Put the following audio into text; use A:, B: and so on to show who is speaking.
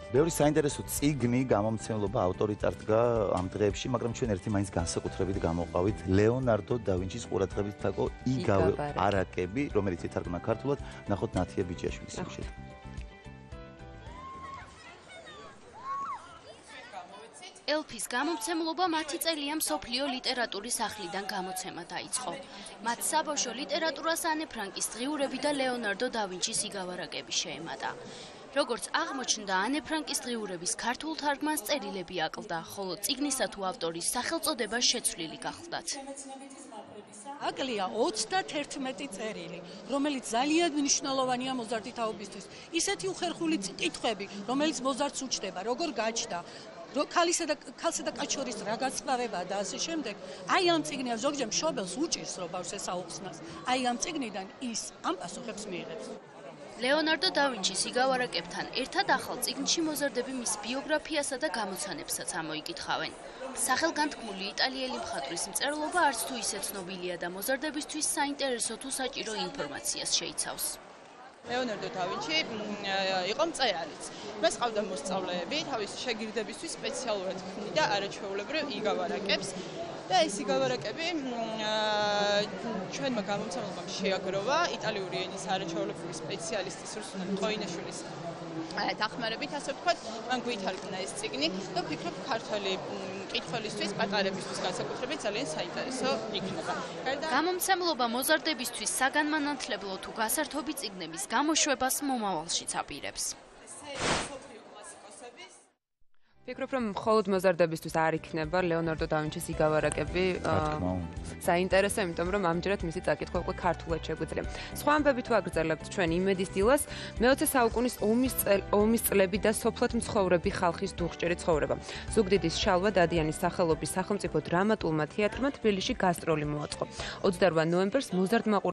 A: ბევრი საინტერესო წიგნი გამომცემლობა ავტორი წარდგა ამ დღეებში, მაგრამ ჩვენ ერთი მაინც განსაკუთრებით გამოვყავით ლეონარდო და ვინჩის ყურადღებით თაკო იგავე არაკები, რომელიც ითარგმნა ქართულად, ნახოთ ნათია ბიჭიაშვილის სიუჟეტი.
B: ელფის გამომცემლობა მათი წელია მსოფლიო ლიტერატურის სახლიდან გამოცემა დაიწყო. მათ საბავშვო ლიტერატურას ანე ფრანკის დღიურები და ლეონარდო და ვინჩის იგავ-არაკები შეემატა. როგორც აღმოჩნდა, ანე ფრანკის დღიურების ქართულ თარგმანს წერილები აკლდა, ხოლო წიგნისა თუ ავტორის სახელწოდება შეცვლილი გახლდათ.
C: აკლია 31 წერილი, რომელიც ძალიან მნიშვნელოვანია მოზარდი თაობისთვის. ისეთი უხერხული კითხვები, რომელიც მოზარდს უჩნდება, როგორ გაჩნდა, ქალისა და კაჩორის რა გასწავება და ასე შემდეგ. აი ამ წიგნიდან ზოგჯერ მშობელს უჭირს რომ ბავშვს ესაუხსნას. აი ამ წიგნიდან ის ამ პასუხებს მიიღებს.
B: ლეონარდო და ვინჩის იგავ-არაკებთან ერთად ახალ წიგნში მოზარდები მის ბიოგრაფიასა და გამოცანებსაც ამოიკითხავენ. სახელგანთქმული იტალიელი მხატვრის მწერლობა არც თუ ისე ცნობილია და მოზარდებისთვის საინტერესო თუ საჭირო ინფორმაციას შეიცავს.
D: ლეონარდო და ვინჩი იყო მწერალიც. მას ყავდა მოსწავლეები, თავისი შეგირდებისთვის სპეციალურად ქმნიდა არაჩვეულებრივ იგავ-არაკებს. და ეს იგავ-არაკები ჩვენმა გამომცემლობამ შეაგროვა იტალიური ენის არაჩვეულებრივი სპეციალისტის რუსუნა ტოინაშვილის დახმარებით, ასე ვთქვათ, მან გვითარგმნა ეს წიგნი და ვფიქრობ ქართველი მკითხველისთვის, პატარებისთვის განსაკუთრებით ძალიან საინტერესო იქნება.
B: გამომცემლობა მოზარდებისთვის საგანმანათლებლო თუ გასართობი წიგნების გამოშვებას მომავალშიც აპირებს.
E: ვფიქრობ, რომ მხოლოდ მოზარდებისთვის არ იქნება ლეონარდო და ვინჩის იგავ-არაკები საინტერესო, იმიტომ რომ ამჯერად მისი წაკითხვა უკვე ქართულად შეგვიძლია. სხვა ამბები თუ აგრძელებთ ჩვენ იმედის დილას, მე-20 საუკუნის ომის წლები და სოფლად მცხოვრები ხალხის დუღჭერი ცხოვრება. ზუგდიდის შალვა დადიანის სახელობის სახელმწიფო დრამატულმა თეატრმა თბილისში გასტროლი მოაწყო. 28 ნოემბერს მოზარდმა